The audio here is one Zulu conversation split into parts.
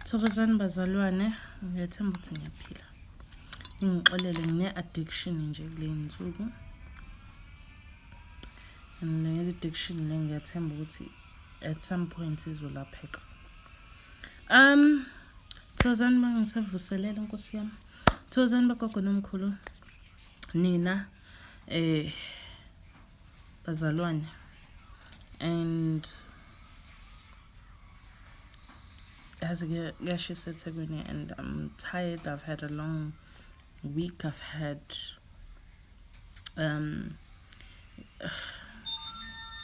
Thokozani bazalwane, ngiyathemba ukuthi ngiyaphila. Ngixolele ngine-addiction nje kule nsuku. And le addiction le ngiyathemba ukuthi at some point izolapheka. Thokozani mangisavuselela Nkosi yami. Thokozani boGogo noMkhulu. Nina bazalwane. And as kuyashisa eThekwini and I'm tired. I've had a long week. I've had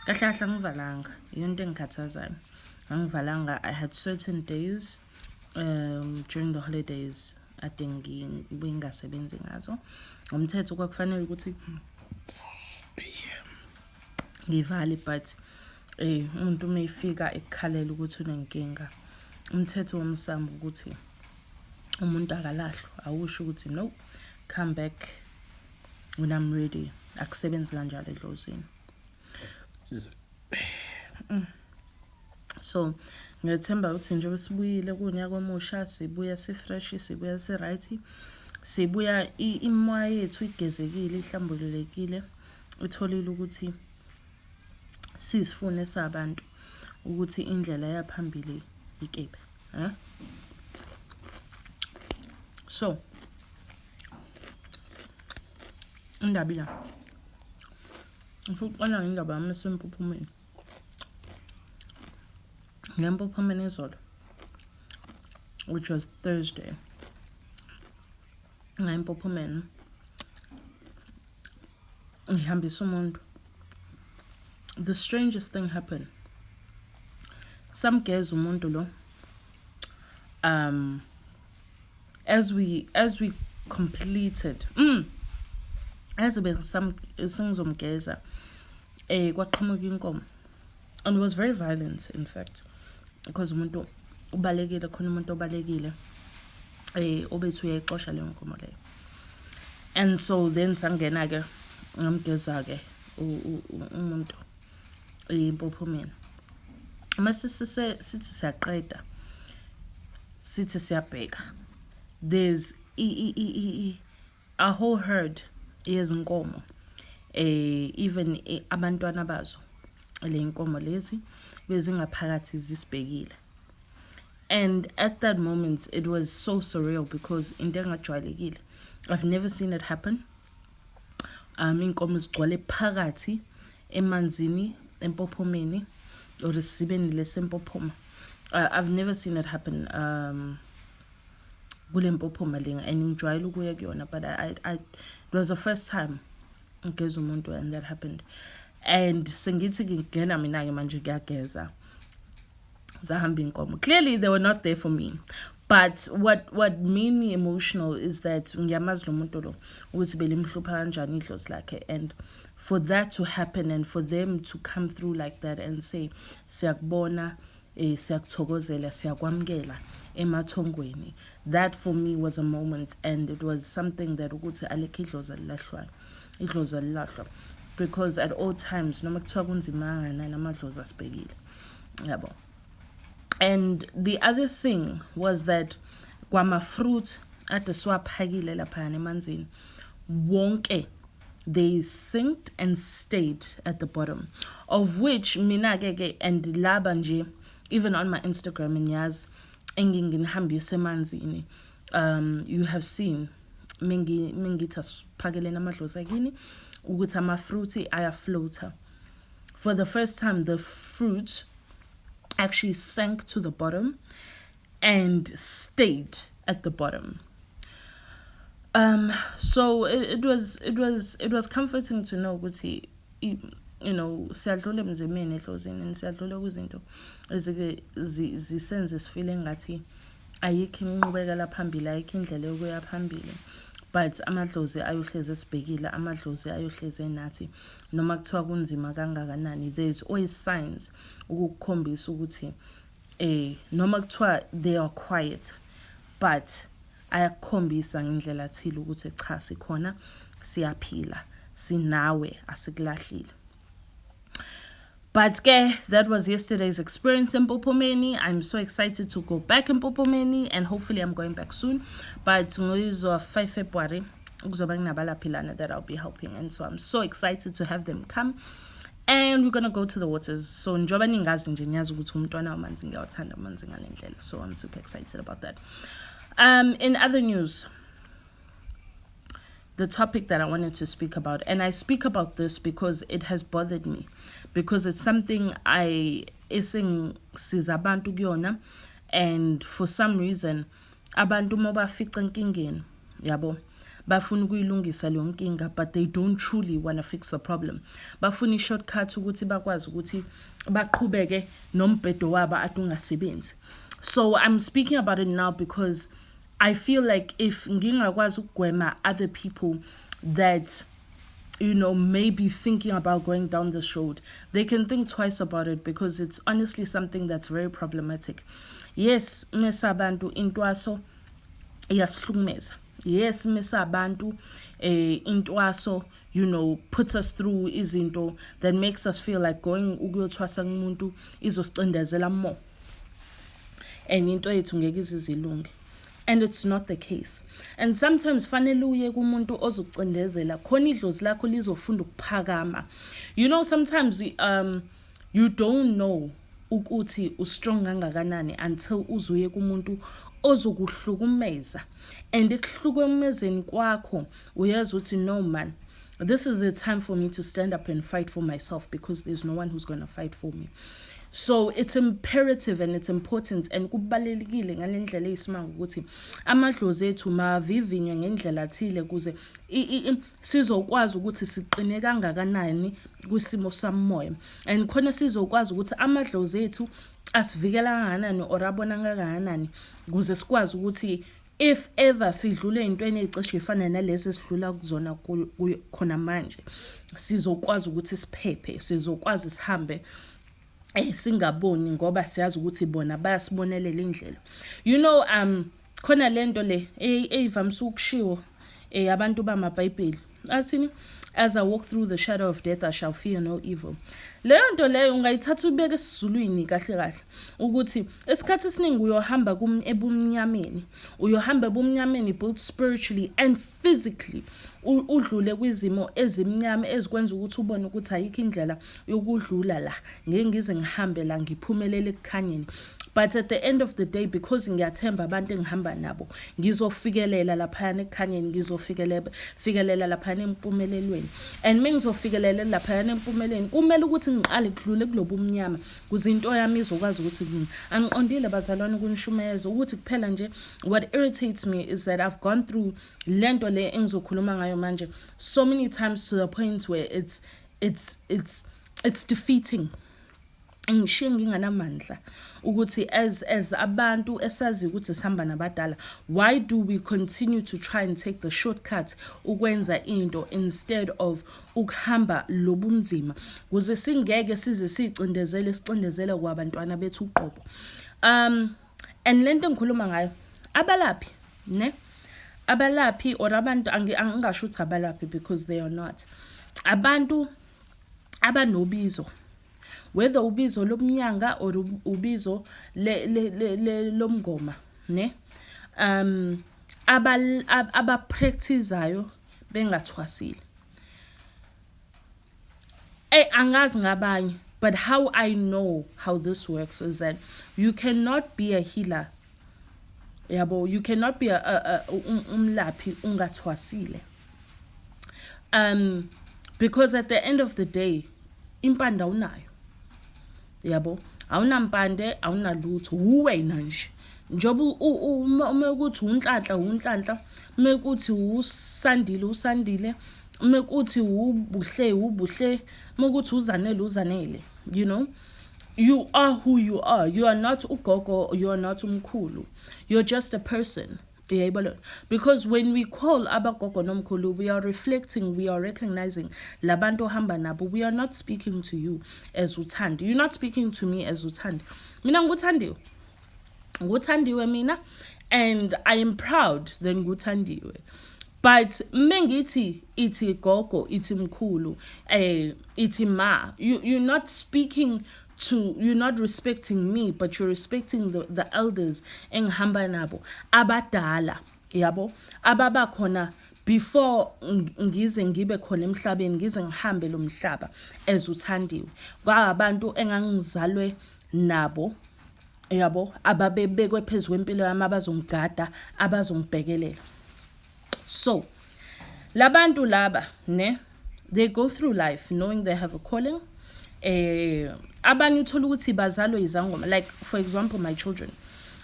kahle ngivalanga yonke engikhathazayo. Angivalanga. I had certain days during the holidays ade ngingasebenzi ngazo. Umthetho kwakufanele ukuthi ngivale, but umuntu mayifika ekukhalela ukuthi unenkinga, umthetho womsamo ukuthi umuntu akalahlwa, awusho ukuthi no, come back when I'm ready. Akusebenzi kanjalo edlozini. So ngiyathemba ukuthi nje sibuyile kunyaka omusha, sibuya sifresh, sibuya siright, sibuya imoya yethu igezekile, ihlambululekile, utholile ukuthi sisifune sabantu ukuthi indlela yaphambili ikephi, so indaba la ngifuna indaba yami esempuphumeni. Ngempuphumeni izolo, which was Thursday, ngempuphumeni ngihambisa umuntu. The strangest thing happened. Some guys umuntu lo, as we completed as some singizomgeza kwaqhamuka inkomo, and it was very violent, in fact, because umuntu ubalekile, khona umuntu obalekile obethu uyayixosha le nkomo leyo. And so then sangena ke ngamgeza ke umuntu impophomeni. Mase sithi siyaqeda, sithi siyabheka, there's a whole herd yezinkomo, even abantwana bazo le inkomo lezi bezingaphakathi zisibhekile. And at that moment it was so surreal because into engajwayelekile, I've never seen it happen. Inkomo zigcwale phakathi emanzini empophomeni or isibeni lesempophoma. I've never seen it happen kule mpophoma lenga, and ngijwayele ukuya kuyona, but it was the first time ngigeza umuntu and that happened. And sengithi ngingena mina ke manje ngiyageza, zahamba inkomo. Clearly they were not there for me, but what made me emotional is that ngiyamazi lo muntu lo ukuthi belimhlupha kanjani idlozi lakhe, and for that to happen and for them to come through like that and say siyakubona, siyakuthokozela, siyakwamkela emathongweni, that for me was a moment, and it was something that ukuthi alekho idlozi lilahlwa, because at all times noma kuthiwa kunzima kangakanani amadlozi asibhekile, yabo. And the other thing was that kwama fruit ade siwaphakile lapha emanzini wonke, they sinked and stayed at the bottom, of which mina ke and laba nje, even on my Instagram ngiyazi engingihambisa emanzini, you have seen mingithi asiphakele namadlozi akini ukuthi ama fruit ayafloata. For the first time the fruit actually sank to the bottom and stayed at the bottom. So it was comforting to know ukuthi, you know, siyadlula emzimeni edlozini, and siyadlula kuzinto ezike zisenze sifile ngathi ayikho inqubekela phambili, ayikho indlela yokuya phambili, but amadlozi ayohleze esibhekile, amadlozi ayohleze nathi noma kuthiwa kunzima kangakanani. There's always signs ukukhombisa ukuthi noma kuthiwa they are quiet, but ayakhombisa ngendlela thile ukuthi cha sikhona, siyaphila, sinawe, asikulahlile. But that was yesterday's experience in Popomeni. I'm so excited to go back in Popomeni, and hopefully I'm going back soon. But it's 5 February that I'll be helping, and so I'm so excited to have them come. And we're gonna go to the waters. So so I'm super excited about that. In other news, the topic that I wanted to speak about, and I speak about this because it has bothered me, because it's something I ising sizabantu kuyona, and for some reason abantu mobafica nkingeni yabo bafuna ukuyilungisa leyo nkinga, but they don't truly want to fix the problem. Bafuna i-shortcut ukuthi bakwazi ukuthi baqhubeke nombhedo wabo atungasebenzi. So I'm speaking about it now because I feel like if ngingakwazi ukugwema other people that may be thinking about going down this road, they can think twice about it, because it's honestly something that's very problematic. Yes, mesabantu intwaso iyasihlukumeza. Yes, mesabantu intwaso puts us through izinto that makes us feel like going ukuyothwasa kumuntu izosicindezela more, and into yethu ngeke izilunge. And it's not the case. And sometimes fanele uye kumuntu ozokucindezela khona idlozi lakho lizofunda ukuphakama. Sometimes you don't know ukuthi ustrong kangakanani until uzuye kumuntu ozokuhlukumeza. And ekuhlukumezeni kwakho uyazi uthi no man, this is a time for me to stand up and fight for myself, because there's no one who's going to fight for me. So it's imperative and it's important, and kubalulekile ngalendlela eyisimanga ukuthi amadlozi ethu mavivinywe ngendlela thile kuze sizokwazi ukuthi siqine kangakanani kwisimo samoya, and khona sizokwazi ukuthi amadlozi ethu asivikela kangakanani or abona kangakanani kuze sikwazi ukuthi if ever sidlule intweni ezicishe ifana nalezi sidlula kuzona khona manje, sizokwazi ukuthi siphephe, sizokwazi sihambe singaboni ngoba siyazi ukuthi bona bayasibonelela indlela. Khona lento le eyivamisa ukushiwo abantu bamaBhayibheli athini, as I walk through the shadow of death I shall fear no evil. Leyo nto leyo ungayithatha ubeke esizulwini kahle kahle ukuthi esikhathi esiningi uyohamba ebumnyameni both spiritually and physically, udlule kwizimo ezimnyama ezikwenza ukuthi ubone ukuthi ayikho indlela yokudlula la, ngeke ngize ngihambe la ngiphumelele ekukhanyeni. But at the end of the day, because ngiyathemba abantu engihamba nabo ngizofikelela laphana ekukhanyeni, ngizofikelela laphana empumelelweni, and mengizofikelela laphana empumelelweni kumele ukuthi ngiqale kudlule kulobu umnyama kuze into yami izokwazi ukuthi kimi angiqondile bazalwane kunishumayeza ukuthi kuphela nje. What irritates me is that I've gone through lento le engizokhuluma ngayo manje so many times to the point where it's defeating. Ngishiye nginganamandla ukuthi as abantu esazi ukuthi sihamba nabadala, why do we continue to try and take the shortcut ukwenza into instead of ukuhamba lobunzima kuze singeke size sicindezele kwabantwana bethu uqobo. And lento ngikhuluma ngayo abalaphi or abantu angingasho ukuthi abalaphi because they are not abantu abanobizo, whether ubizo lomnyanga or ubizo lomngoma ne abapracticeayo bengathwasile. Angazi ngabanye, but how I know how this works is that you cannot be a healer, yabo, you cannot be a umlaphi ungathwasile, because at the end of the day impanda unayo, yabo, awunampande awunalutho, uwena nje njoba umekuthi unhlanhla, umekuthi usandile, umekuthi ubuhle, umekuthi uzanele, you are who you are. You are not uGogo, you are not uMkhulu, you're just a person. Because when we call aboGogo noMkhulu, we are reflecting, we are recognizing labantu hamba nabo. We are not speaking to you as uthandi. You're not speaking to me as uthandi. Mina nguthandiwe mina, and I am proud that nguthandiwe. But mengithi iti gogo, iti mkhulu, iti ma, you're not speaking to, you're not respecting me, but you're respecting the elders engihamba nabo abadala, yabo, ababa khona before ngize ngibe khona emhlabeni, ngize ngihambe lo mhlaba ezuthandiwe. Kwabantu engangizalwe nabo, yabo, ababebekwe phezulu kwempilo yami, abazongigada, abazongibhekelela. So, labantu laba, ne, they go through life knowing they have a calling. Abanye uthola ukuthi bazalwe izangoma, like for example my children,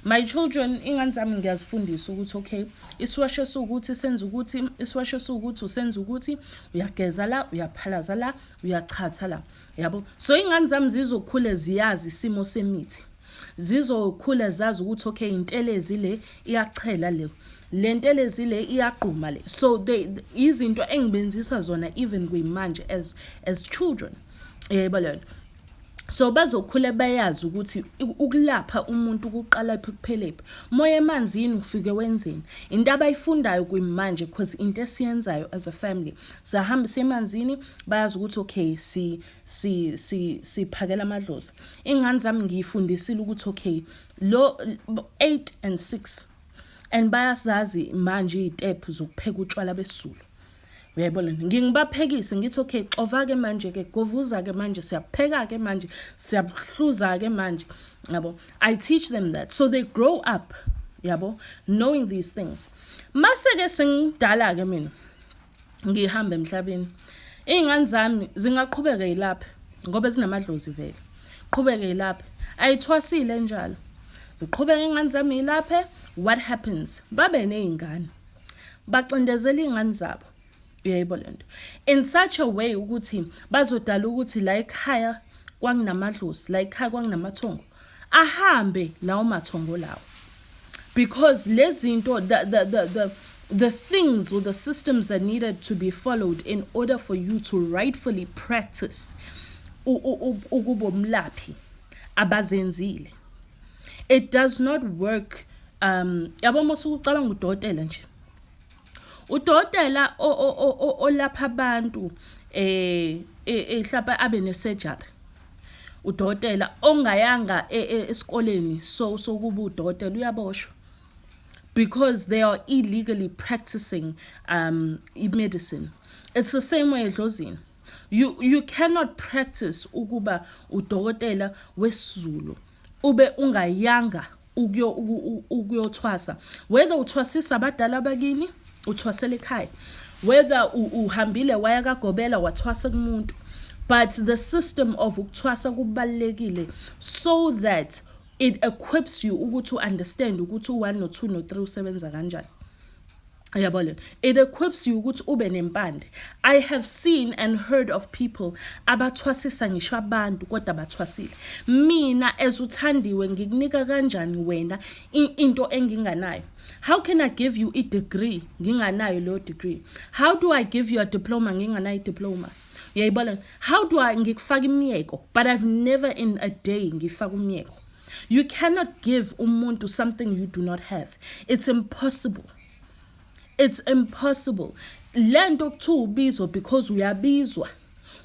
ingane zami ngiyazifundisa ukuthi okay, isiwasho sokuthi senza ukuthi, isiwasho sokuthi usenza ukuthi, uyageza la, uyaphalaza la, uyachatha la, yabo. So ingane zami zizokhula ziyazi isimo semithi, zizokhula zazi ukuthi okay, intelezi le iyachela le, lentelezi le iyaqhuma le. So izinto engibenzisa zona even kuyimanje as children, yebo. So bazokhula bayazi ukuthi ukulapha umuntu kuqala phi kuphelephi, moya emanzini ufike wenzeni, into abayifundayo kuyimanje because into esiyenzayo as a family, sahamba semanzini bayazi ukuthi okay, siphakela amadlozi. Ingane zami ngiyifundisile ukuthi okay, lo 8 and 6 and bayazazi manje izitep zokupheka utshwala besizulu. Uyayibona, ngingibaphekise ngithi okay, xova ke manje ke, govuza ke manje, siyapheka ke manje, siyabhluza ke manje, yabo. I teach them that so they grow up, yabo, knowing these things. Mase ke sengidala ke mina ngihamba emhlabeni, ingane zami zingaqhubeka ilapha ngoba zinamadlozi vele, qhubeka ilapha, ayithwasile njalo, ziqhubeka ingane zami ilapha. What happens? Babe nezingane, bacindezela ingane zabo, uyayibona lento, in such a way ukuthi bazodala ukuthi la ekhaya kwanginamadlozi, la ekhaya kwanginamathongo, ahambe lawo mathongo lawo, because lezinto the things or the systems that needed to be followed in order for you to rightfully practice ukubomlaphi abazenzile. It does not work. Yabo mose ucabanga udokotela nje, udokotela olapha abantu ehlapa abe ne-surgery, udokotela ongayanga esikoleni sokuba udokotela uyaboshwa because they are illegally practicing medicine. It's the same way edlozini. You cannot practice ukuba udokotela wesiZulu ube ungayanga ukuyothwasa, whether uthwasisa abadala bakini, uthwasela ekhaya, whether uhambile waya kagobela wathwasa kumuntu, but the system of ukuthwasa kubalekile so that it equips you ukuthi understand ukuthi 1 no 2 no 3 usebenza kanjani. Yabona, it equips you ukuthi ube nempande. I have seen and heard of people abathwasisa ngisho abantu kodwa bathwasile. Mina ezuthandiwe ngikunika kanjani wena into enginganayo? How can I give you a degree nginganayo lo degree? How do I give you a diploma nginganayo diploma? Yayibona, how do I ngikufaka imiyeko but I've never in a day ngifaka umiyeko? You cannot give umuntu something you do not have. It's impossible. It's impossible. Lento kuthiwa ubizwa because uyabizwa.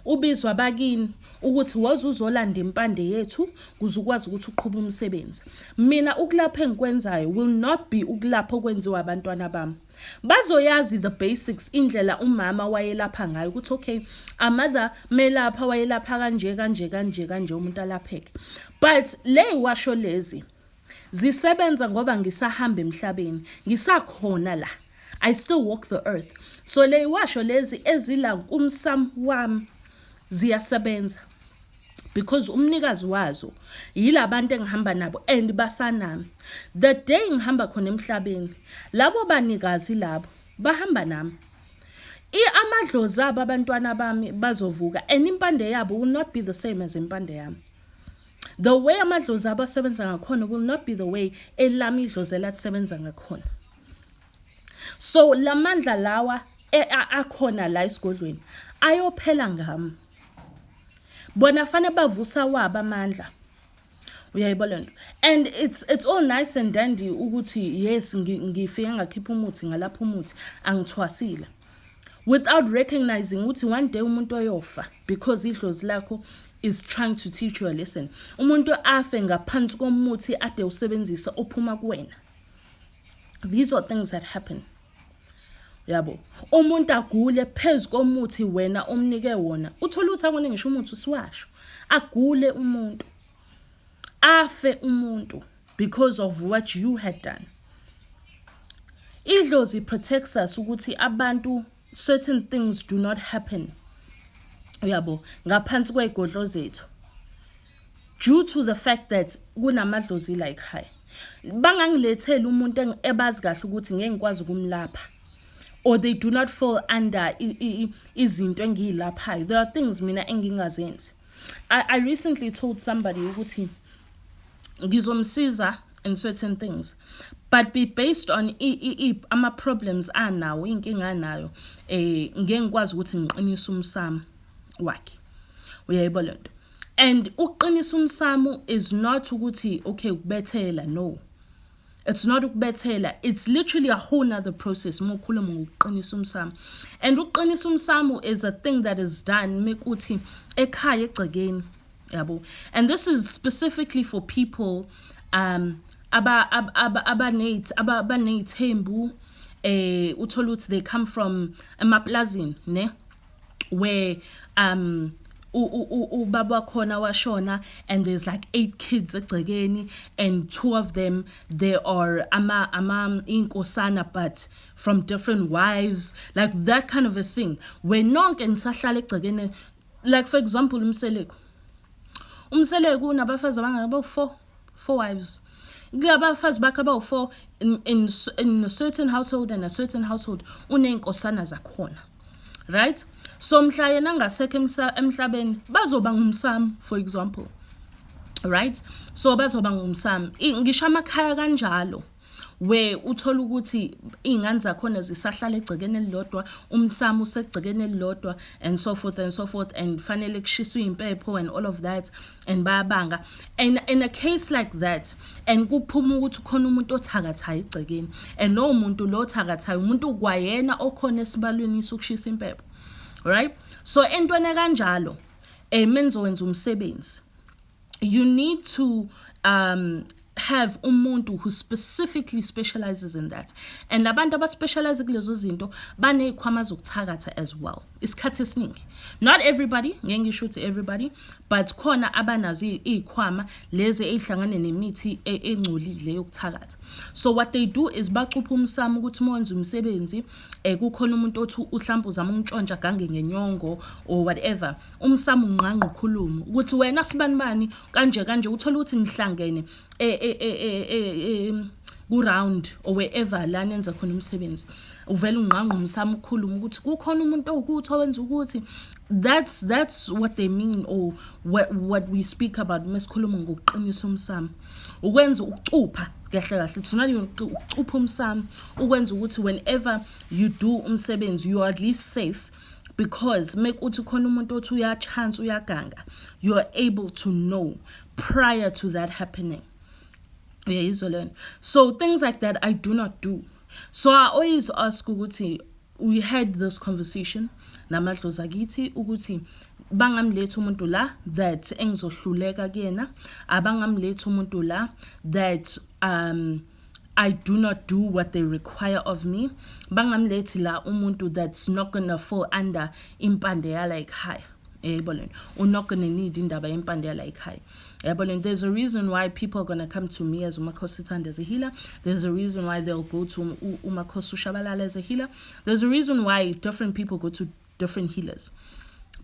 Ubizwa bakini ukuthi wazuzolanda impande yethu kuze ukwazi ukuthi uqhubhe umsebenzi. Mina ukulapha engikwenzayo will not be ukulapha okwenziwa abantwana bami. Bazoyazi the basics, indlela umama wayelapha ngayo ukuthi okay, a mother melapha wayelapha kanje umuntu alapheke. But le washo lezi zisebenza ngoba ngisahamba emhlabeni, ngisakhona la. I still walk the earth. So le washo lezi ezila kumsam wami ziyasebenza because umnikazi wazo yilabantu engihamba nabo and basanami. The day ngihamba khona emhlabeni, labo banikazi labo bahamba nami. Amadlozi abo abantwana bami bazovuka and impande yabo will not be the same as impande yami. The way amadlozi abo asebenza ngakhona will not be the way elami idlozi elasebenza ngakhona. So lamandla lawa akhona la esigodlweni ayophela ngami. Bona fane bavusa waba amandla. uyayibona. And it's all nice and dandy ukuthi yes ngifike ngakhipha umuthi ngalapha umuthi angithwasile, without recognizing ukuthi one day umuntu oyofa because idlozi lakho is trying to teach you a lesson. Umuntu afe ngaphansi komuthi ade usebenzisa ophuma kuwena. These are things that happen. Yabo. Umuntu agule phezu komuthi wena omnike wona. Uthola ukuthi akone ngisho umuthi usiwasho. Agule umuntu. Afe umuntu because of what you had done. Idlozi protects us ukuthi abantu certain things do not happen. Yabo, ngaphansi kwegodlo zethu. Due to the fact that kunamadlozi like high. Bangangilethela umuntu ebazi kahle ukuthi ngeke ngikwazi ukumlapha. Or they do not fall under izinto engiyilaphayo. There are things mina engingazenzi. I recently told somebody ukuthi ngizomsiza in certain things, but be based on ama problems anawo, inkinga anayo, ngeke ngikwazi ukuthi ngiqinise umsamo wakhe. Uyayibona lento. And uqinisa umsamo is not ukuthi okay ukubethela, no. It's not ukubethela. It's literally a whole nother process. Mokhuluma ngokuqinisa umsamo. And uqinisa umsamo is a thing that is done mekuthi ekhaya egcekeni, yabo. And this is specifically for people abanethembu uthola ukuthi they come from emaplazini, ne, where ubaba khona washona and there's like 8 kids egcekeni and 2 of them they are inkosana but from different wives, like that kind of a thing, where nonke nisahlala egcekeni. Like for example umseleko unabafazi abangaba 4 wives. Abafazi bakhe abawu4 in a certain household and a certain household uneinkosana zakhona, right? So mhla yena ngasekho emhlabeni bazoba ngumsamo, for example, right? So bazoba ngumsamo. Ngisho amakhaya kanjalo where uthola ukuthi ingane zakhona zisahlala egcekeni elilodwa, umsamo usegcekeni elilodwa, and so forth and so forth, and fanele kushiswe impepho and all of that, and bayabanga. And in a case like that, and kuphuma ukuthi khona umuntu othakathayo egcekeni, and no umuntu lo othakathayo umuntu kwayena okhona esibalweni sokushisa impepho, right? So entwana kanjalo menzo wenza umsebenzi, you need to have umuntu who specifically specializes in that. And labantu abaspecialize kulezo zinto banezikhwama zokuthakatha as well. Isikhathi esiningi. Not everybody, ngeke ngisho ukuthi everybody, but khona abanazi izikhwama lezi ezihlangane nemithi engcolile yokuthakatha. So what they do is bacupha umsamo ukuthi monze umsebenzi, kukhona umuntu othi uhlamba uzama ukuntshontsha gange ngenyongo or whatever. Umsamo unqanqa ukhuluma ukuthi wena sibanibani kanje kanje, uthola ukuthi nihlangene ku-round or wherever la nenza khona umsebenzi, uvela unqanqa umsamo ukukhuluma ukuthi kukhona umuntu okuthi owenza ukuthi. That's what they mean, or what we speak about mesikhuluma ngokuqinisa umsamo, ukwenza ukucupha kahle kahle. It's not even ukucupha umsamo, ukwenza ukuthi whenever you do umsebenzi you are at least safe, because make uthi khona umuntu othi uyachance uyaganga, you are able to know prior to that happening. Yeah, so things like that I do not do. So I always ask ukuthi, we had this conversation namadlozi akithi ukuthi bangamletha umuntu la that engizohluleka kuyena, abangamletha umuntu la that I do not do what they require of me, bangamlethi la umuntu that's not gonna fall under impande yala ekhaya. We're not gonna need indaba impande yala ekhaya. There's a reason why people are going to come to me as umaKhosikazi as a healer. There's a reason why they'll go to umaKhosikazi as a healer. There's a reason why different people go to different healers.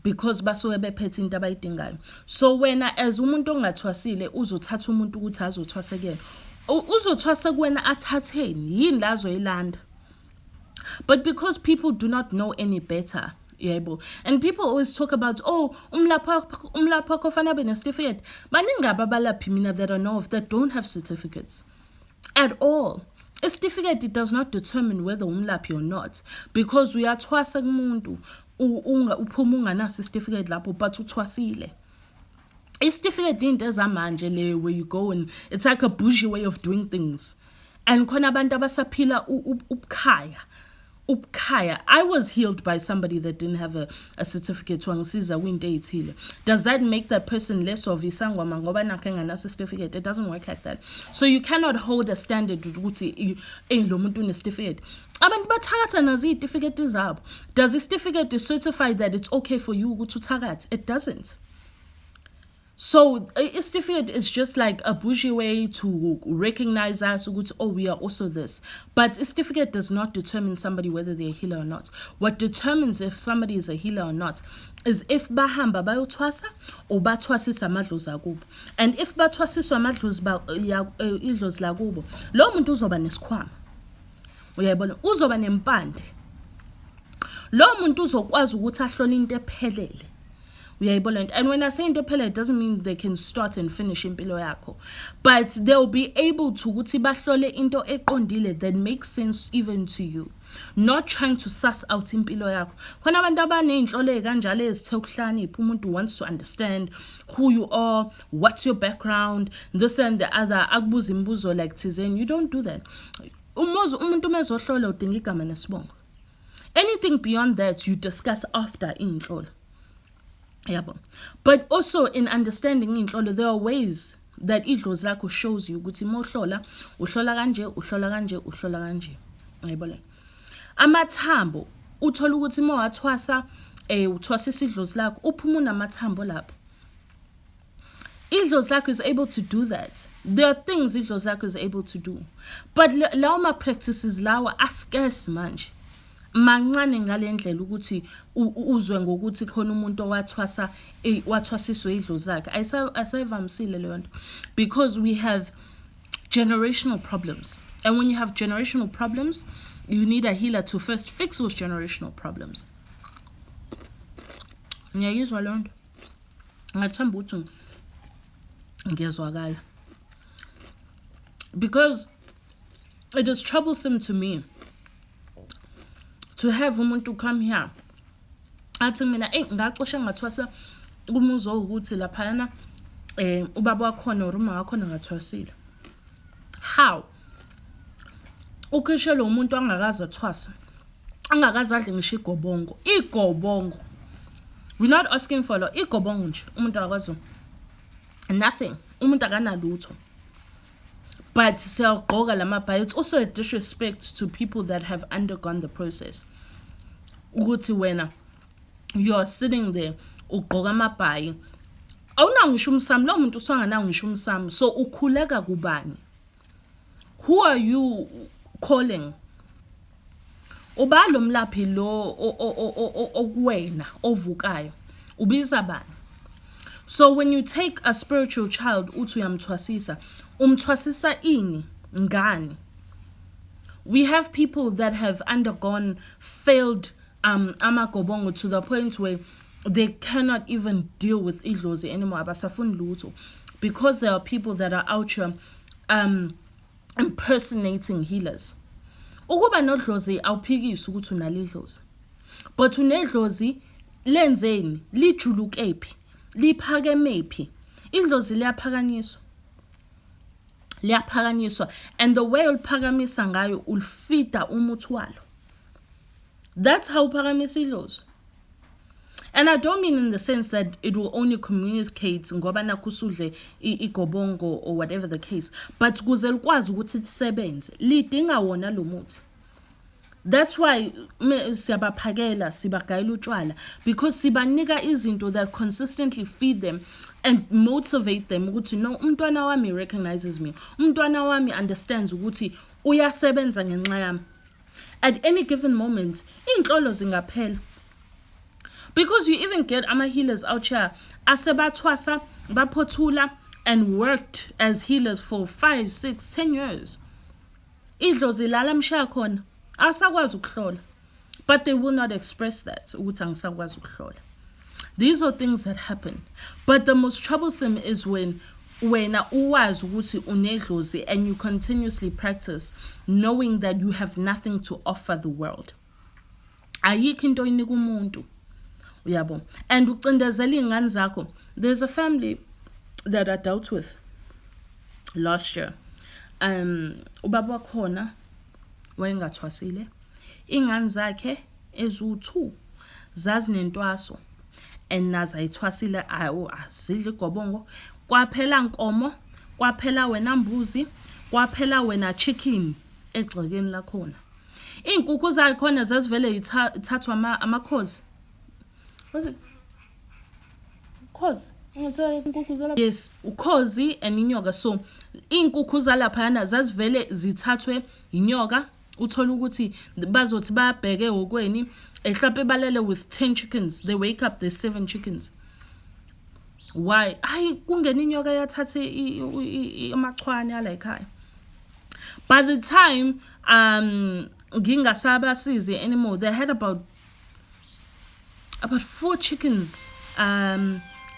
Because basuke bephethe into abayidingayo. So wena as umuntu ongathwasile uzothatha umuntu ukuthi azothwasa kuyena, uzothwasa kuwena athatheni yini la azoyilanda. But because people do not know any better, and people always talk about, oh, umlaphi kofana be certificate. Maningaba abalaphi mina that I know of that don't have certificates at all. A certificate, it does not determine whether umlaphi or not, because we are thwasa kumuntu uphuma ungana certificate lapho but uthwasile. Isitifiketi into ezamanje le where you go and it's like a bougie way of doing things. And khona abantu abasaphila ubukhaya. I was healed by somebody that didn't have a certificate wangisiza kwinto eyithile. Does that make that person less of isangoma ngoba nakhe nganaso certificate? It doesn't work like that. So you cannot hold a standard ukuthi lo muntu une-certificate. Abantu bathakatha nazo izitifiketi zabo. Does the certificate certify that it's okay for you ukuthi uthakathe? It doesn't. So a certificate is just like a bougie way to recognize us, oh, we are also this. But a certificate does not determine somebody whether they're a healer or not. What determines if somebody is a healer or not is if bahamba bayothwasa or bathwasisa amadlozi akubo. And if bathwasiswa idlozi lakubo, lo muntu uzoba nesikhwama. Uyayibona, uzoba nempande. Lo muntu uzokwazi ukuthi ahlole into ephelele. And when I say independent, it doesn't mean they can start and finish impilo yakho. But they'll be able to ukuthi bahlole into eqondile that makes sense even to you. Not trying to suss out impilo yakho. Khona abantu abaneyinhlolo kanjalo ezithe ukuhlanipha, umuntu wants to understand who you are, what's your background, this and the other, akubuza imibuzo like thizeni. You don't do that. Umuntu mezohlola udinga igama nesibongo. Anything beyond that you discuss after inhlolo. Yeah, but also in understanding inhlolo, there are ways that idlozi lakho shows you ukuthi mohlola uhlola kanje. Ayibona. Amathambo uthola ukuthi mowathwasa uthwasisa idlozi lakho uphuma unamathambo lapho. Idlozi lakho is able to do that. There are things idlozi lakho is able to do. But lawo ma practices lawa ascarce manje. Mancane ngalendlela ukuthi uzwe ngokuthi khona umuntu wathwasiswe idlozi lakhe ayisayivamisile leyo nto, because we have generational problems, and when you have generational problems you need a healer to first fix those generational problems. Ngiyayizwa leyo nto, ngathemba ukuthi ngiyazwakala, because it is troublesome to me to have umuntu come here athi mina ngaxosha ngathwasa kumuzo ukuthi laphana ubaba wakhona or uma wakhona ngathwasile. How? Ukishelo umuntu angakaza thwasa, angakaza adle ngisho igobongo. We're not asking for lo igobongo nje umuntu akwazi nothing, umuntu akanalutho. But siyagqoka lamabhayi. It's also a disrespect to people that have undergone the process. Ukuthi wena you are sitting there ugqoka amabhayi awunangisho umsamo, lo muntu uswanganangisho umsamo, so ukhuleka kubani? Who are you calling? Ubalo mlaphi lo okuwena ovukayo ubiza bani? So when you take a spiritual child uthi uyamthwasisa, umthwasisa ini ngani? We have people that have undergone failed amagobongo to the point where they cannot even deal with idlozi anymore, abasafuni lutho, because there are people that are out here impersonating healers. Ukuba nodlozi awuphikisi ukuthi unalidlozi, but unedlozi lenzeni, lijulukephi, liphakemephi? Idlozi liyaphakanyiswa, and the way uliphakamisa ngayo ulfita umuthi walo. That's how uphakamisa idlozi. And I don't mean in the sense that it will only communicate ngoba nakusudle igobongo or whatever the case, but kuze likwazi ukuthi lisebenze lidinga wona lo muthi. That's why siyabaphakela, sibagayela utshwala, because sibanika izinto that consistently feed them and motivate them ukuthi no, umntwana wami recognizes me, umntwana wami understands ukuthi uyasebenza ngenxa yami. At any given moment inhlolo zingaphela, because you even get ama-healers out here asebathwasa baphothula and worked as healers for 5, 6, 10 years. Idlozi lala mshaya khona asakwazi ukuhlola, but they will not express that ukuthi angisakwazi ukuhlola. These are things that happen, but the most troublesome is when uwazi ukuthi unedlozi and you continuously practice knowing that you have nothing to offer the world. Ayikho into oyinika umuntu, uyabo, and ucindezela izingane zakho. There's a family that I dealt with last year. Ubaba wakhona wayengathwasile, ingane zakhe ezu-2 zazinentwaso and nazo ayithwasile azidla igobongo, kwaphela nkomo, kwaphela wena mbuzi, kwaphela wena chicken egcekeni lakhona. Inkukhu zakhona zazivele ithathwa amakhozi. Was it Ukhozi? Yes, ukhozi and inyoka. So inkukhu zalaphana zazivele zithathwe inyoka, uthola ukuthi bazothi babheke okweni ehlaphe balele with 10 chickens, they wake up there's 7 chickens. Why? Hayi kungena inyoka yathathe amachwane ala ekhaya. By the time ngingasabasizi anymore, they had about 4 chickens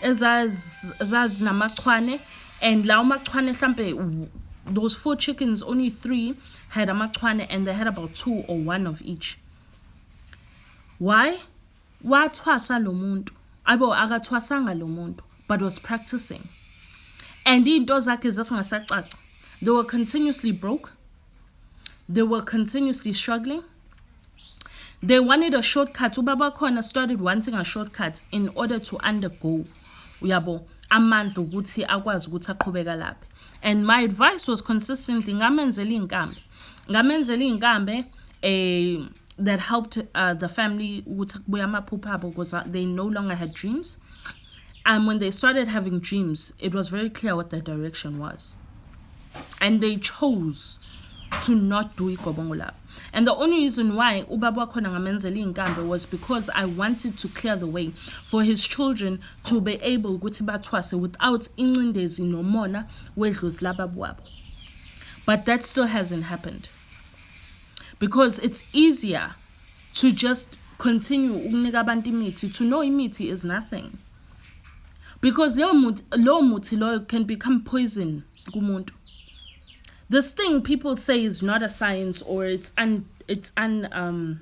ezaz namachwane, and lawo machwane mhlambe those 4 chickens only 3 had amachwane, and they had about 2 or 1 of each. Why? Wathwasa lo muntu. Abo akathwasanga lo muntu, but was practicing. And into zakhe zasingasacaca. They were continuously broke. They were continuously struggling. They wanted a shortcut. Ubaba khona started wanting a shortcut in order to undergo uyabo amandla ukuthi akwazi ukuthi aqhubeka lapha. And my advice was consistently ngamenzela inkambe that helped the family ukuthi kubuya amaphupho abo, because they no longer had dreams. And when they started having dreams, it was very clear what their direction was. And they chose to not do igobongo lapha. And the only reason why ubaba khona ngamenzela inkambe was because I wanted to clear the way for his children to be able ukuthi bathwase without incindezi nomona wedlozi lababo. But that still hasn't happened. Because it's easier to just continue ukunika abantu imithi. To know imithi is nothing. Because lo muthi lo can become poison kumuntu. This thing people say is not a science, or ngasho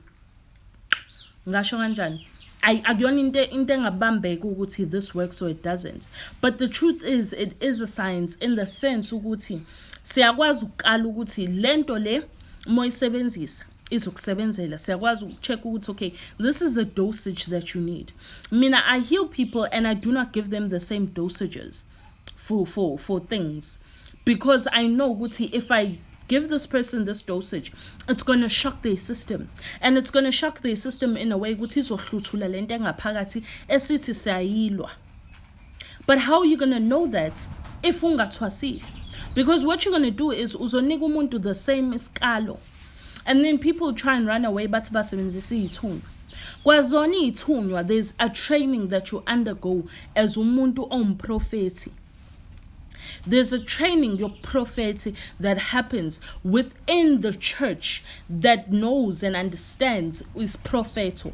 kanjani. Akuyona into engabambeka ukuthi this works or it doesn't. But the truth is, it is a science in the sense ukuthi siyakwazi ukukala ukuthi lento le moyisebenzisa izokusebenzela. Siyakwazi ukucheck ukuthi okay, this is the dosage that you need. Mina, I heal people and I do not give them the same dosages for things. Because I know ukuthi if I give this person this dosage, it's going to shock their system. And it's going to shock their system in a way ukuthi izohluthula lento engaphakathi esithi siyayilwa. But how are you going to know that if ungathwasile? Because what you're going to do is uzonika umuntu the same iskalo. And then people try and run away bathi basebenzisa ithunywa. Kwazona ithunywa, there's a training that you undergo as umuntu omprofeti. There's a training, your prophet, that happens within the church that knows and understands is propheto.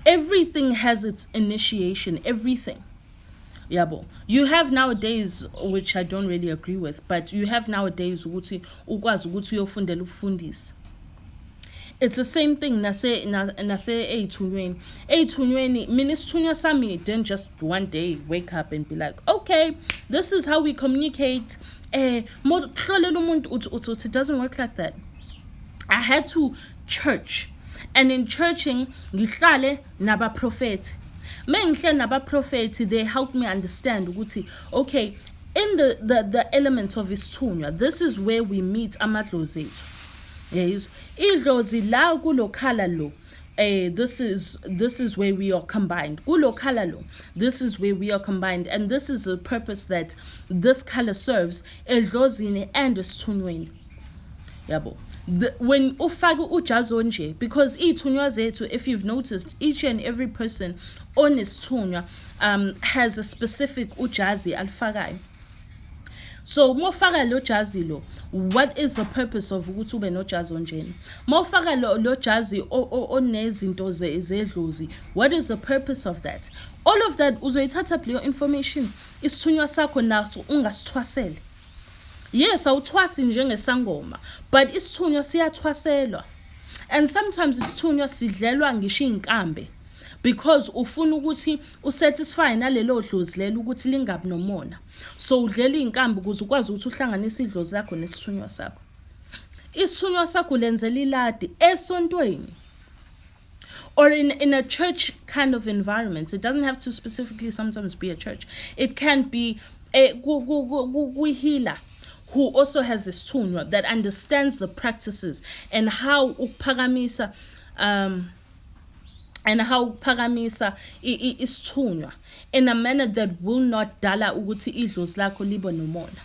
Everything has its initiation, everything. Yabo. You have nowadays, which I don't really agree with, but you have nowadays ukuthi ukwazi ukuthi uyofundela ukufundisa. It's the same thing nase ey'thunyweni. Mina isithunywa sami didn't just one day wake up and be like, okay, this is how we communicate. It doesn't work like that. I had to church. And in churching, ngihlale nabaprofeti. Mengihlale nabaprofeti, they helped me understand ukuthi, okay, in the elements of isithunywa, this is where we meet amadlozi ethu. Yes, idlozi la kulokhala lo. This is where we are combined. Kulokhala lo. This is where we are combined, and this is the purpose that this color serves. Edlozini and isithunyweni. Yabo. When ufaka ujazo nje, because ithunywa zethu, if you've noticed, each and every person on isithunywa has a specific ujazi alfagayo. So mofaka lo jazi lo, what is the purpose of ukuthi ube no jazi onjeni? Mofaka lo jazi onezinto zedlozi, what is the purpose of that? All of that uzoyithatha leyo information isithunywa sakho naso ungasithwasele. Yes, awuthwasi njengesangoma, but isithunywa siyathwaselwa. And sometimes isithunywa sidlelwa ngisho inkambe. because ufuna ukuthi usatisfy nalelo dlozi lelo ukuthi lingabi nomona. So udlela inkambi ukuze ukwazi ukuthi uhlanganise idlozi lakho nesithunywa sakho. Isithunywa sakho lenzela iladi esontweni. Or in a church kind of environment. It doesn't have to specifically sometimes be a church. It can be a healer who also has a sithunywa that understands the practices and how uphakamisa isithunywa in a manner that will not dala ukuthi idlozi lakho libe nomona.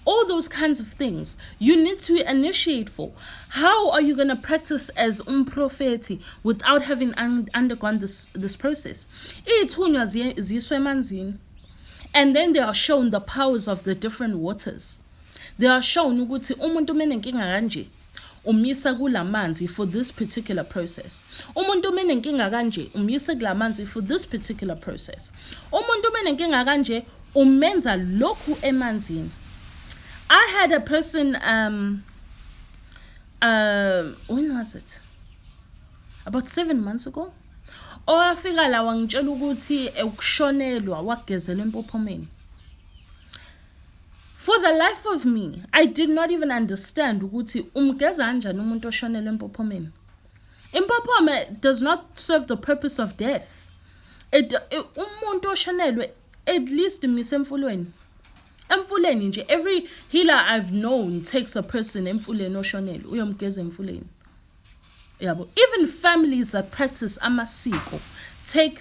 All those kinds of things you need to initiate for. How are you going to practice as umprofeti without having undergone this process? Ithunywa ziyiswa emanzini, and then they are shown the powers of the different waters. They are shown ukuthi umuntu menenkinga kanje umisa kulamanzi for this particular process. Umuntu menenkinga kanje umisa kulamanzi for this particular process. Umuntu menenkinga kanje umenza lokhu emanzini. I had a person, when was it? About 7 months ago. Owafika la wangitshela ukuthi ukushonelwa wagezela empophomeni. For the life of me, I did not even understand ukuthi umgeza kanjani umuntu oshonelwe empophomeni. Impophome does not serve the purpose of death. Umuntu oshonelwe at least imisa emfulweni. Emfuleni nje, every healer I've known takes a person emfuleni oshonelwe uyomgeza emfuleni. Yabo, even families that practice amasiko take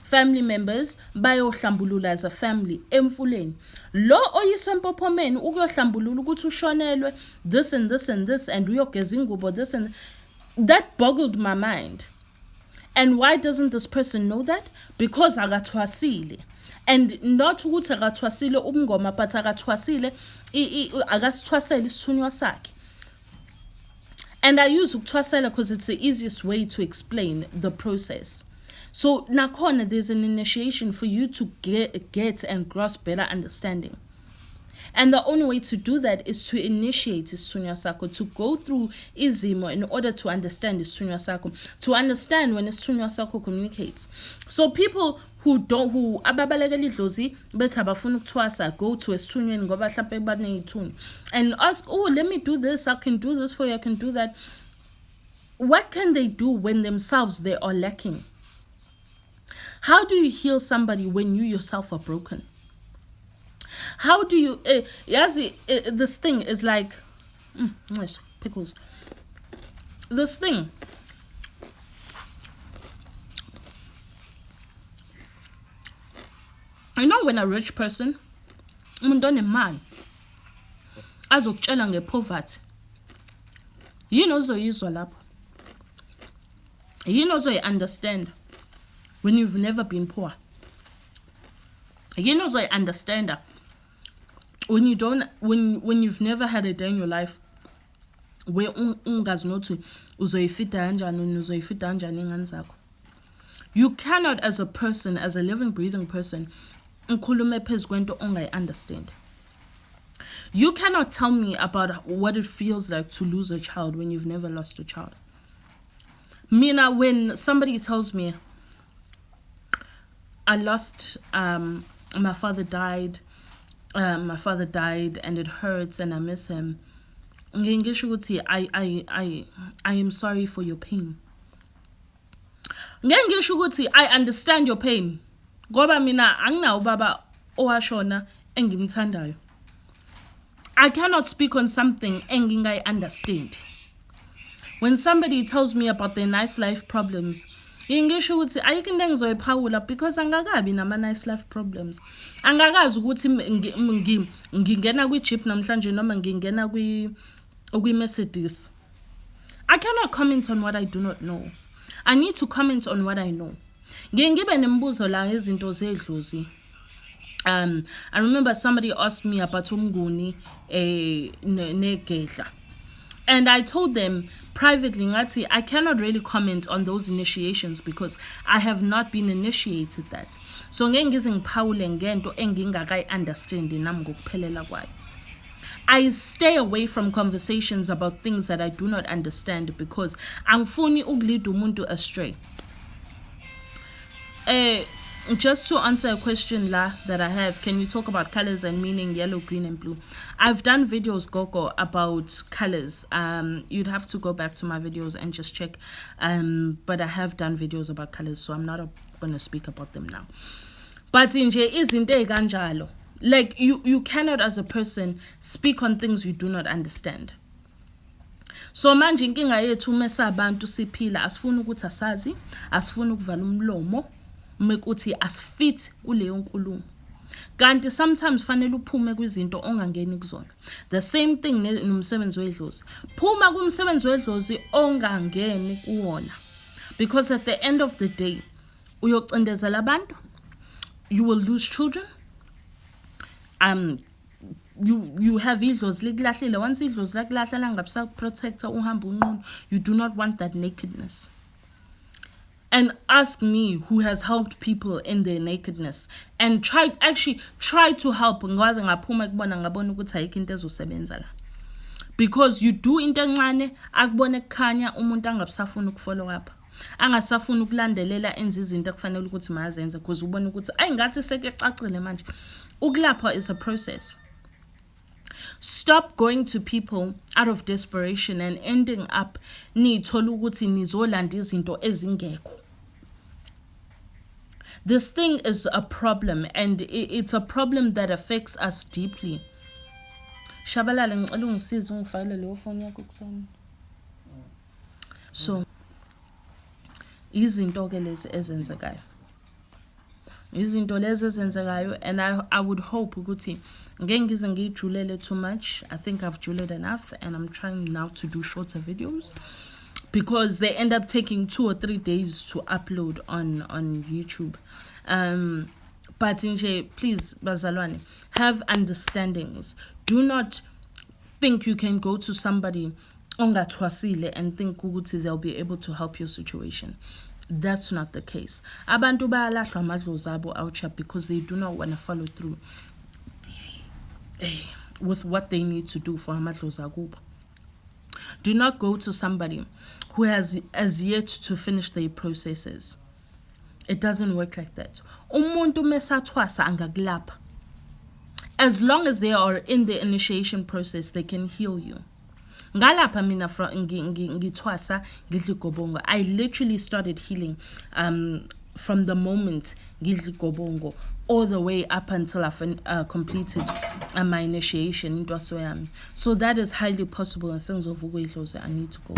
family members bayohlambulula as a family emfuleni. Lo oyiswa empophomeni ukuyohlambulula ukuthi ushonelwe this and this and this and uyogeza ingubo this and that boggled my mind. And why doesn't this person know that? Because uninitiated. And not ukuthi uninitiated ubungoma, but uninitiated akasithwasele isithunywa sakhe. And I use uKuThwasela because it's the easiest way to explain the process. So nakhona there's an initiation for you to get and grasp better understanding. And the only way to do that is to initiate isithunywa sakho, to go through izimo in order to understand isithunywa sakho, to understand when isithunywa sakho communicates. So people who ababalekela idlozi bethi abafuna ukuthwasa go to esithunyweni ngoba mhlawumbe baneyithunywa and ask, oh, let me do this, I can do this for you, I can do that. What can they do when themselves they are lacking? How do you heal somebody when you yourself are broken? How do you this thing is like nice pickles. This thing, you know, when a rich person umuntu onemali azokutshela ngepoverty, you know uzoyizwa lapho, you know uzoyi-understand when you've never been poor, you know uzoyi-understand when you've never had a day in your life where ungazi nothi uzoyifita kanjani uzoyifita kanjani ingane zakho. You cannot, as a person, as a living breathing person, ngikhulume phezu kwento ongayi-understand. You cannot tell me about what it feels like to lose a child when you've never lost a child. Mina, when somebody tells me I lost my father died and it hurts and I miss him, I am sorry for your pain. I understand your pain. Ngoba mina angina ubaba owashona engimthandayo. I cannot speak on something engingayi understand. When somebody tells me about their nice life problems, ngisho ukuthi ayikho into engizoyiphawula because angakabi nama nice life problems. Angakazi ukuthi ngingena kwi-Jeep namhlanje noma ngingena kwi-Mercedes. I cannot comment on what I do not know. I need to comment on what I know. Ngibe nembuzo la izinto zedlozi. I remember somebody asked me about umnguni negedla. And I told them privately, ngathi, I cannot really comment on those initiations because I have not been initiated that. So ngeke ngize ngiphawule ngento engingakayi understand nami ngokuphelela kwayo. I stay away from conversations about things that I do not understand because angifuni ukulead umuntu astray. Just to answer a question that I have, can you talk about colors and meaning yellow, green, and blue? I've done videos, Gogo, about colors. You'd have to go back to my videos and just check. But I have done videos about colors, so I'm not going to speak about them now. But nje izinto ezikanjalo, like you cannot as a person speak on things you do not understand. So manje inkinga yethu mesa abantu siphila asifuna ukuthi asazi, asifuna ukuvala umlomo, mekuthi asifit kuleyo nkulumo. Kanti sometimes fanele uphume kwizinto ongangeni kuzona. The same thing nomsebenzi wedlozi. Phuma kumsebenzi wedlozi ongangeni kuwona. Because at the end of the day, uyocindezela abantu, you will lose children. You have idlozi likulahlile. Once idlozi lakulahla ngapsa protector uhamba unqunu, you do not want that nakedness. And ask me who has helped people in their nakedness and try to help ngaze ngaphuma kubona ngabona ukuthi ayikho into ezosebenza la. Because you do into encane akubone kukhanya umuntu angabusafuna ukufollow up. Angasafuna ukulandelela enza izinto ekufanele ukuthi mayazenze because ubona ukuthi ayingathi sekecacile manje. Ukulapha is a process. Stop going to people out of desperation and ending up nithola ukuthi nizolanda izinto ezingekho. This thing is a problem, and it's a problem that affects us deeply. Shabalala ngicela ungisize ungifakele leyo phone yakho kusana. So izinto ke lezi ezenzekayo. Izinto lezi ezenzekayo, and I would hope ukuthi ngeke ngize ngijulele too much. I think I've juled enough, and I'm trying now to do shorter videos because they end up taking 2 or 3 days to upload on YouTube. But nje, please bazalwane, have understandings. Do not think you can go to somebody ongaThwasile and think ukuthi they'll be able to help your situation. That's not the case. Abantu bayalahlwa amadlozi abo outside because they do not want to follow through with what they need to do for amadlozi akubo. Do not go to somebody who has yet to finish their processes. It doesn't work like that. Umuntu mesathwasa angakulapha. As long as they are in the initiation process, they can heal you. Ngalapha mina ngithwasa ngidli gobongo. I literally started healing from the moment ngidli gobongo all the way up until I completed my initiation into yami. So that is highly possible. And things of I need to go.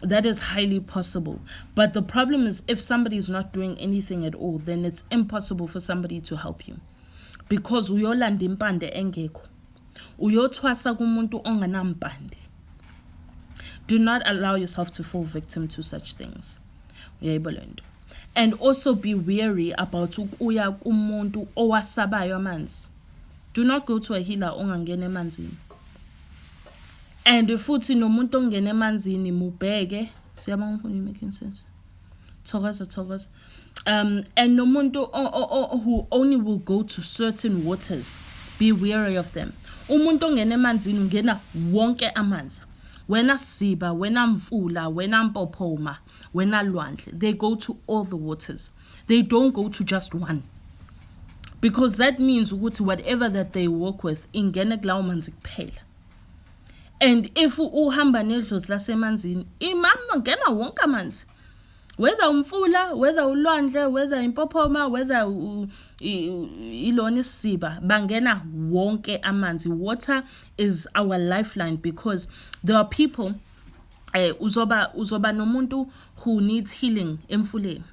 That is highly possible. But the problem is if somebody is not doing anything at all, then it's impossible for somebody to help you. Because uyolanda impande engekho. Uyothwasa kumuntu onganampande. Do not allow yourself to fall victim to such things. And also be wary about ukuya kumuntu owasabayo amanzi. Do not go to a healer ongangena emanzini. And futhi nomuntu ongena emanzini mubheke. Siyabonga for you making sense. Thokozani. And nomuntu who only will go to certain waters. Be wary of them. Umuntu ongena emanzini ungena wonke amanzi. Wena siba, wena mfula, wena mpophoma, wena lwandle. They go to all the waters. They don't go to just one. Because that means ukuthi whatever that they work with ingena kulawo manzi kuphela. And if uhamba nedlozi lasemanzini, imama ngena wonke amanzi. Whether umfula, whether ulwandle, whether impophoma, whether ilona isiba, bangena wonke amanzi. Water is our lifeline because there are people uzoba nomuntu who needs healing emfuleni.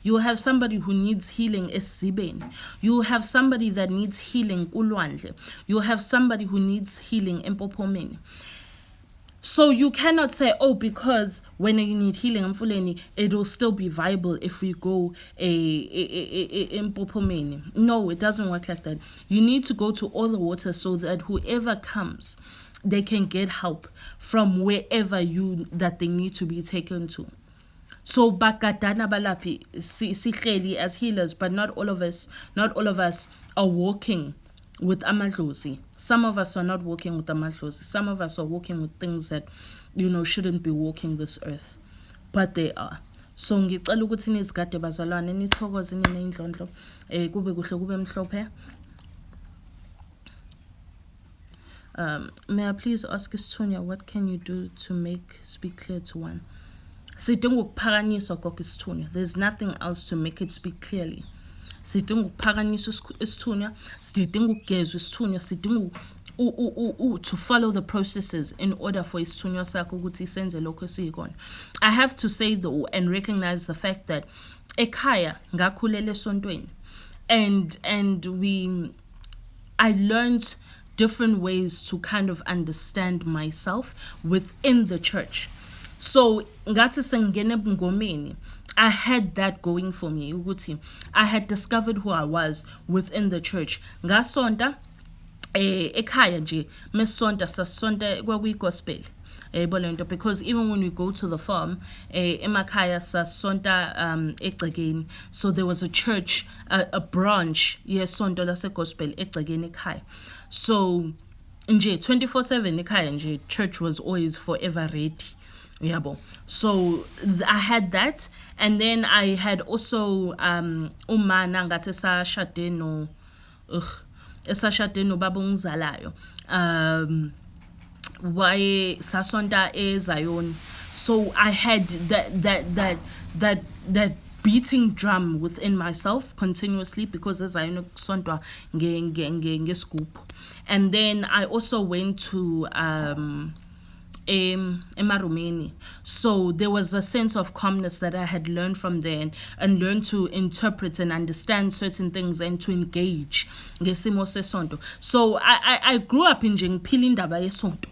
You will have somebody who needs healing esibeni. You will have somebody that needs healing kulwandle. You will have somebody who needs healing empophomeni. So you cannot say, oh, because when you need healing emfuleni, it will still be viable if we go empophomeni. No, it doesn't work like that. You need to go to all the water so that whoever comes, they can get help from wherever that they need to be taken to. So bakadana balapi sihleli as healers, but not all of us are walking with amadlozi. Some of us are not walking with amadlozi. Some of us are walking with things that shouldn't be walking this earth, but they are. So ngicela ukuthi nizigade bazalwane nithokoze ninendlondlo kube kuhle kube mhlophe. May I please ask Isithunywa, what can you do to make speak clear to one? Sidinga ukuphakanyiswa gogo Isithunywa. There's nothing else to make it speak clearly. Sidinga ukuphakanyiswa Isithunywa, sidinga ukugezwa Isithunywa, sidinga to follow the processes in order for Isithunywa sakho ukuthi senze lokho esiyikona. I have to say though and recognize the fact that ekhaya ngakhulele esontweni and I learned different ways to kind of understand myself within the church. So ngathi sengene ebungomeni, I had that going for me ukuthi I had discovered who I was within the church. Ngasonta ekhaya nje mesonta sasonta kwakuyi-gospel yayibona because even when we go to the farm emakhaya sasonta egcekeni, so there was a church, a branch yesonto lase-gospel egcekeni ekhaya. So nje 24/7 ekhaya nje church was always forever ready. Yabo. So I had that, and then I had also umana ngathi sashade no esashade no baba ongizalayo waye sasonta eZion. So I had that beating drum within myself continuously because eZion sontwa ngesigubhu. And then I also went to emarumeni. So there was a sense of calmness that I had learned from there and learned to interpret and understand certain things and to engage ngesimo sesonto. So I grew up in ngiphila indaba yesonto.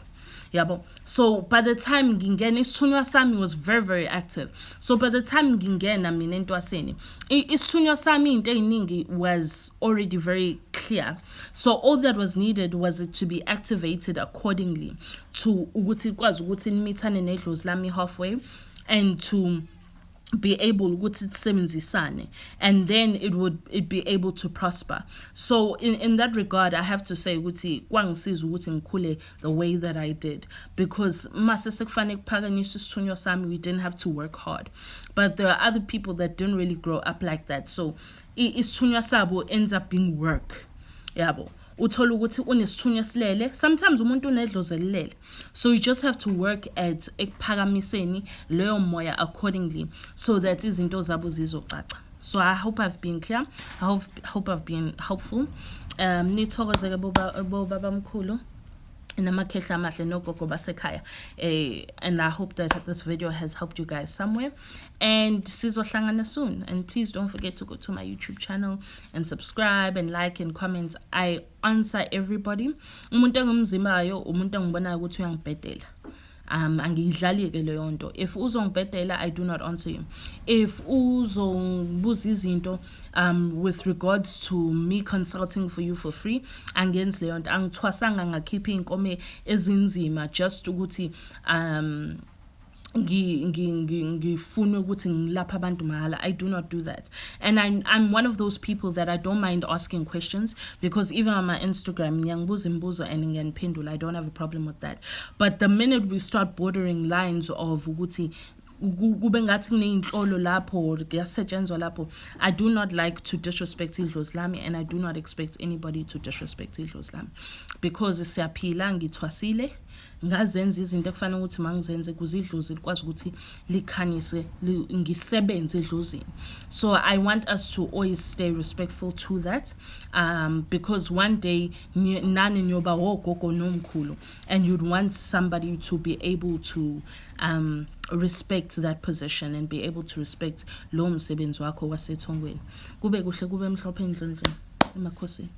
Yabo. So by the time ngingena Isithunywa sami was very, very active. So by the time ngingena mina entwaseni, Isithunywa sami into eyiningi was already very clear. So all that was needed was it to be activated accordingly to ukuthi kwazi ukuthi nimithane nedlozi lami halfway and to be able ukuthi sisebenzisane, and then it be able to prosper. So in that regard, I have to say ukuthi kwangisiza ukuthi ngikhule the way that I did, because mase sekufanele kuphakanyiswe Isithunywa sami, we didn't have to work hard, but there are other people that didn't really grow up like that. So Isithunywa sabo ends up being work. Yabo. Uthola ukuthi unesithunywa silele, sometimes umuntu unedlozi elilele, so you just have to work at ekuphakamiseni leyo moya accordingly so that izinto zabo zizocaca. So I hope I've been clear. I hope I've been helpful. Nithokozeke baba mkhulu namakhehla amahle nogogo basekhaya, and I hope that this video has helped you guys somewhere, and sizohlangana soon. And please don't forget to go to my YouTube channel and subscribe and like and comment. I answer everybody. Umuntu engumzimayo, umuntu engibonayo ukuthi uyangibhedela, angiyidlali-ke leyo nto. If uzongibhedela, I do not answer you. If uzongibuza izinto with regards to me consulting for you for free, angenzi leyo nto. Angithwasanga ngakhipha iy'nkomo ezinzima just ukuthi ngifune ukuthi ngilapha abantu mahala. I do not do that, and I'm one of those people that I don't mind asking questions, because even on my Instagram ngiyangibuza imibuzo and ngiyaniphendula. I don't have a problem with that. But the minute we start bordering lines of ukuthi kube ngathi kuneyinhlolo lapho kuyasetshenzwa lapho, I do not like to disrespect idlozi lami, and I do not expect anybody to disrespect idlozi lami, because siyaphila ngithwasile ngazenza izinto ekufanele ukuthi mangizenze kuze idlozi likwazi ukuthi likhanyise ngisebenze edlozini. So I want us to always stay respectful to that, because one day nani nyoba boGogo noMkhulu, and you'd want somebody to be able to respect that position and be able to respect lo msebenzi wakho wasethongweni. Kube kuhle kube mhlophe endlondlweni. Emakhosini.